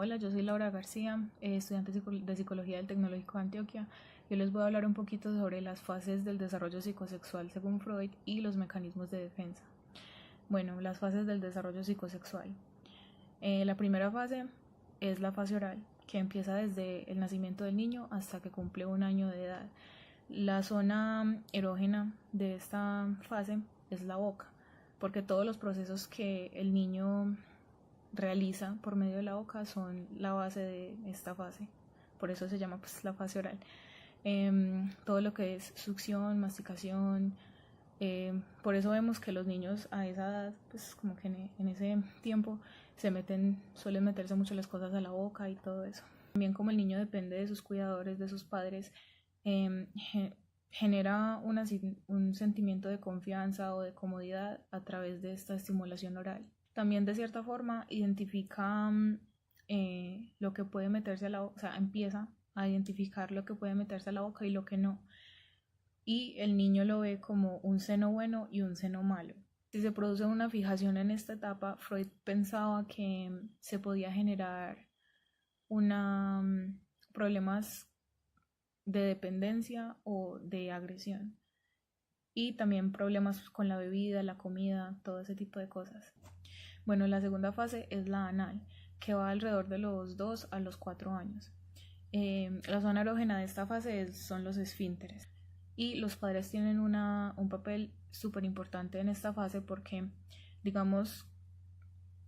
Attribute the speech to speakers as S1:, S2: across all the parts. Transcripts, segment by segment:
S1: Hola, yo soy Laura García, estudiante de Psicología del Tecnológico de Antioquia. Yo les voy a hablar un poquito sobre las fases del desarrollo psicosexual según Freud y los mecanismos de defensa. Bueno, las fases del desarrollo psicosexual. La primera fase es la fase oral, que empieza desde el nacimiento del niño hasta que cumple 1 año de edad. La zona erógena de esta fase es la boca, porque todos los procesos que el niño realiza por medio de la boca son la base de esta fase. Por eso se llama la fase oral. Todo lo que es succión, masticación. Por eso vemos que los niños a esa edad, pues como que en ese tiempo suelen meterse mucho las cosas a la boca y todo eso. También como el niño depende de sus cuidadores, de sus padres, genera un sentimiento de confianza o de comodidad a través de esta estimulación oral. También de cierta forma identifica lo que puede meterse a la boca, o sea, empieza a identificar lo que puede meterse a la boca y lo que no. Y el niño lo ve como un seno bueno y un seno malo. Si se produce una fijación en esta etapa, Freud pensaba que se podía generar problemas de dependencia o de agresión. Y también problemas con la bebida, la comida, todo ese tipo de cosas. Bueno, la segunda fase es la anal, que va alrededor de los 2 a los 4 años. La zona erógena de esta fase son los esfínteres. Y los padres tienen un papel súper importante en esta fase porque, digamos,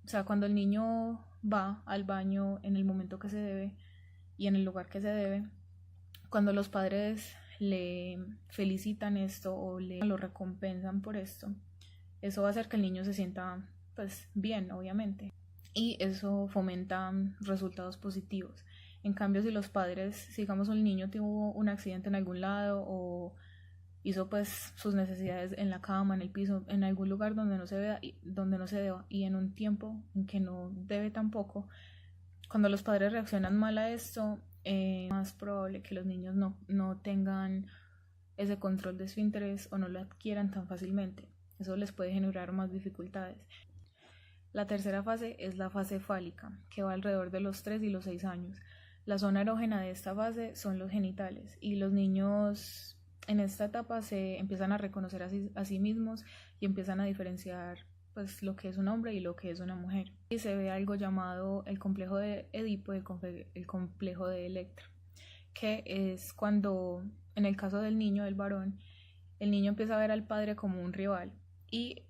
S1: o sea, cuando el niño va al baño en el momento que se debe y en el lugar que se debe, cuando los padres le felicitan esto o lo recompensan por esto, eso va a hacer que el niño se sienta pues bien, obviamente, y eso fomenta resultados positivos. En cambio, si los padres, si digamos el niño tuvo un accidente en algún lado o hizo pues sus necesidades en la cama, en el piso, en algún lugar donde no se vea, donde no se deba y en un tiempo en que no debe tampoco, cuando los padres reaccionan mal a esto, es más probable que los niños no tengan ese control de esfínteres o no lo adquieran tan fácilmente. Eso les puede generar más dificultades. La tercera fase es la fase fálica, que va alrededor de los 3 y los 6 años. La zona erógena de esta fase son los genitales y los niños en esta etapa se empiezan a reconocer a sí mismos y empiezan a diferenciar pues lo que es un hombre y lo que es una mujer. Y se ve algo llamado el complejo de Edipo y el complejo de Electra, que es cuando, en el caso del niño, del varón, el niño empieza a ver al padre como un rival y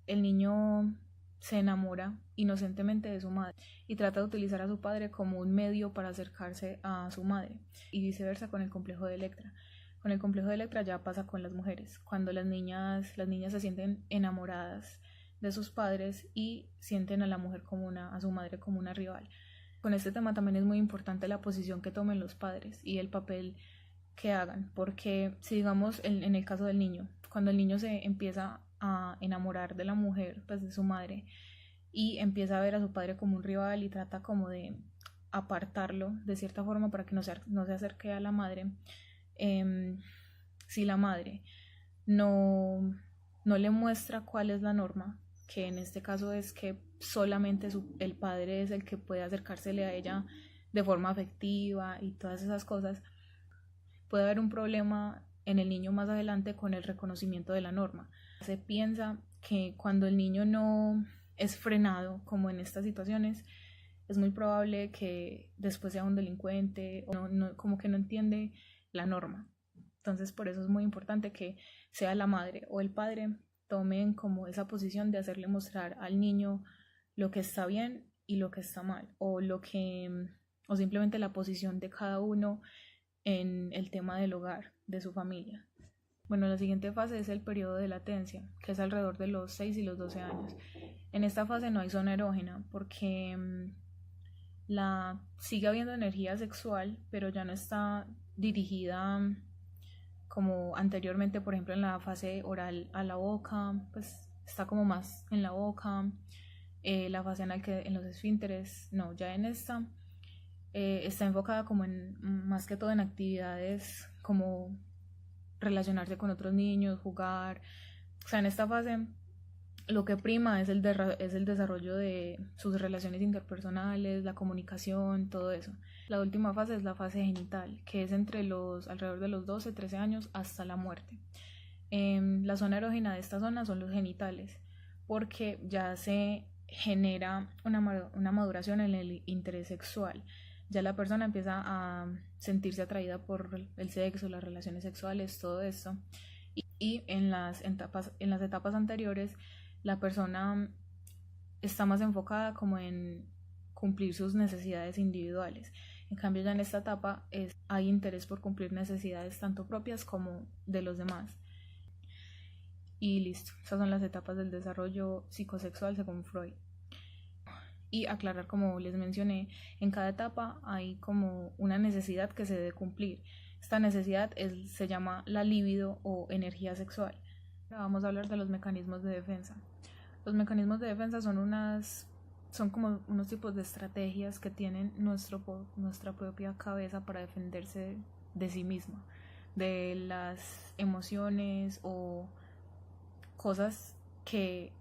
S1: el niño se enamora inocentemente de su madre y trata de utilizar a su padre como un medio para acercarse a su madre, y viceversa con el complejo de Electra. Con el complejo de Electra ya pasa con las mujeres, cuando las niñas se sienten enamoradas de sus padres y sienten a la mujer a su madre como una rival. Con este tema también es muy importante la posición que tomen los padres y el papel que hagan, porque si digamos en el caso del niño, cuando el niño se empieza a enamorar de la mujer, pues de su madre, y empieza a ver a su padre como un rival y trata como de apartarlo de cierta forma para que no se acerque a la madre, si la madre no le muestra cuál es la norma, que en este caso es que solamente el padre es el que puede acercársele a ella de forma afectiva y todas esas cosas, puede haber un problema en el niño más adelante con el reconocimiento de la norma. Se piensa que cuando el niño no es frenado, como en estas situaciones, es muy probable que después sea un delincuente o como que no entiende la norma. Entonces, por eso es muy importante que sea la madre o el padre tomen como esa posición de hacerle mostrar al niño lo que está bien y lo que está mal, o simplemente la posición de cada uno en el tema del hogar, de su familia. Bueno, la siguiente fase es el periodo de latencia, que es alrededor de los 6 y los 12 años. En esta fase no hay zona erógena porque sigue habiendo energía sexual, pero ya no está dirigida como anteriormente, por ejemplo, en la fase oral a la boca, pues está como más en la boca, la fase anal que en los esfínteres, no, ya en esta está enfocada como más que todo en actividades como relacionarse con otros niños, jugar. O sea, en esta fase lo que prima es es el desarrollo de sus relaciones interpersonales, la comunicación, todo eso. La última fase es la fase genital, que es alrededor de los 12, 13 años hasta la muerte. La zona erógena de esta zona son los genitales, porque ya se genera una maduración en el interés sexual. Ya la persona empieza a sentirse atraída por el sexo, las relaciones sexuales, todo esto. Y en las etapas anteriores, la persona está más enfocada como en cumplir sus necesidades individuales. En cambio, ya en esta etapa hay interés por cumplir necesidades tanto propias como de los demás. Y listo, esas son las etapas del desarrollo psicosexual según Freud. Y aclarar, como les mencioné, en cada etapa hay como una necesidad que se debe cumplir. Esta necesidad se llama la libido o energía sexual. Ahora vamos a hablar de los mecanismos de defensa. Los mecanismos de defensa son como unos tipos de estrategias que tienen nuestra propia cabeza para defenderse de sí misma, de las emociones o cosas que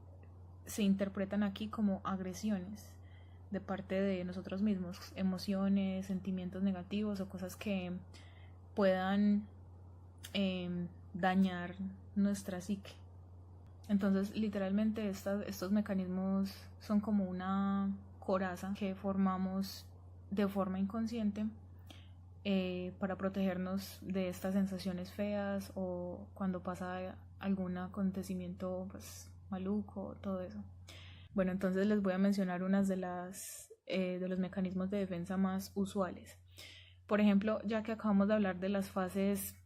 S1: se interpretan aquí como agresiones de parte de nosotros mismos, emociones, sentimientos negativos o cosas que puedan dañar nuestra psique. Entonces, literalmente estos mecanismos son como una coraza que formamos de forma inconsciente para protegernos de estas sensaciones feas o cuando pasa algún acontecimiento pues maluco, todo eso. Bueno, entonces les voy a mencionar unas de los mecanismos de defensa más usuales. Por ejemplo, ya que acabamos de hablar de las fases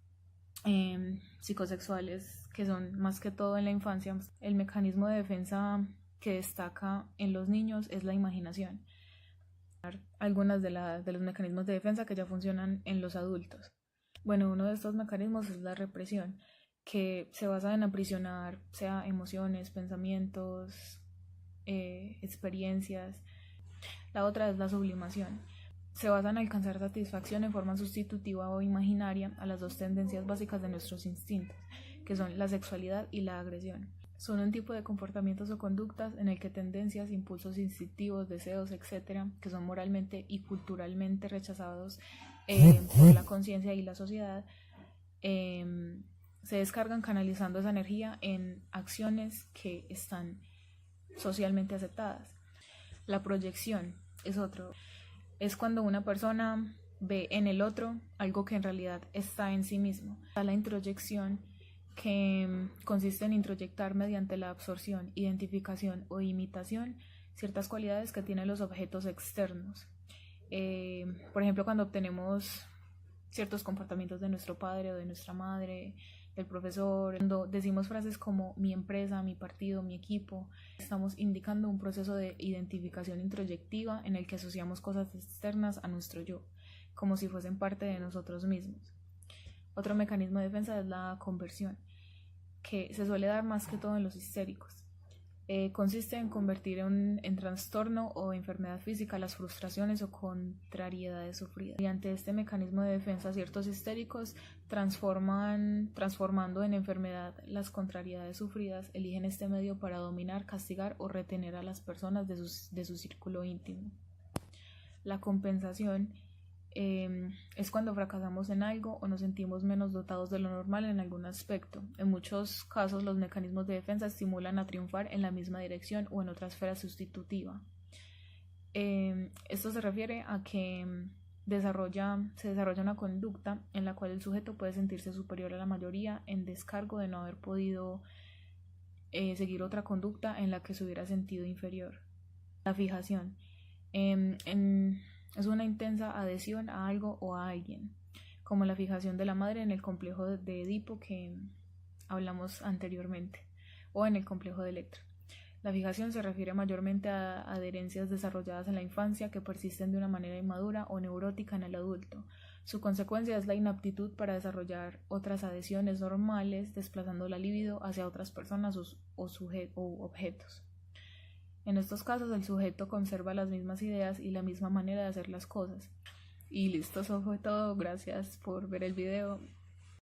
S1: psicosexuales que son más que todo en la infancia, el mecanismo de defensa que destaca en los niños es la imaginación. Algunas de los mecanismos de defensa que ya funcionan en los adultos. Bueno, uno de estos mecanismos es la represión, que se basa en aprisionar, sea emociones, pensamientos, experiencias. La otra es la sublimación. Se basa en alcanzar satisfacción en forma sustitutiva o imaginaria a las dos tendencias básicas de nuestros instintos, que son la sexualidad y la agresión. Son un tipo de comportamientos o conductas en el que tendencias, impulsos instintivos, deseos, etc., que son moralmente y culturalmente rechazados por la conciencia y la sociedad, se descargan canalizando esa energía en acciones que están socialmente aceptadas. La proyección es otro. Es cuando una persona ve en el otro algo que en realidad está en sí mismo. La introyección, que consiste en introyectar mediante la absorción, identificación o imitación ciertas cualidades que tienen los objetos externos. Por ejemplo, cuando obtenemos ciertos comportamientos de nuestro padre o de nuestra madre, del profesor, cuando decimos frases como mi empresa, mi partido, mi equipo, estamos indicando un proceso de identificación introyectiva en el que asociamos cosas externas a nuestro yo, como si fuesen parte de nosotros mismos. Otro mecanismo de defensa es la conversión, que se suele dar más que todo en los histéricos. Consiste en convertir en trastorno o enfermedad física las frustraciones o contrariedades sufridas. Mediante este mecanismo de defensa, ciertos histéricos transformando en enfermedad las contrariedades sufridas, eligen este medio para dominar, castigar o retener a las personas de su círculo íntimo. La compensación es cuando fracasamos en algo o nos sentimos menos dotados de lo normal en algún aspecto. En muchos casos, los mecanismos de defensa estimulan a triunfar en la misma dirección o en otra esfera sustitutiva. Esto se refiere a que se desarrolla una conducta en la cual el sujeto puede sentirse superior a la mayoría en descargo de no haber podido seguir otra conducta en la que se hubiera sentido inferior. La fijación. Es una intensa adhesión a algo o a alguien, como la fijación de la madre en el complejo de Edipo que hablamos anteriormente, o en el complejo de Electra. La fijación se refiere mayormente a adherencias desarrolladas en la infancia que persisten de una manera inmadura o neurótica en el adulto. Su consecuencia es la inaptitud para desarrollar otras adhesiones normales, desplazando la libido hacia otras personas o objetos. En estos casos, el sujeto conserva las mismas ideas y la misma manera de hacer las cosas. Y listo, eso fue todo. Gracias por ver el video.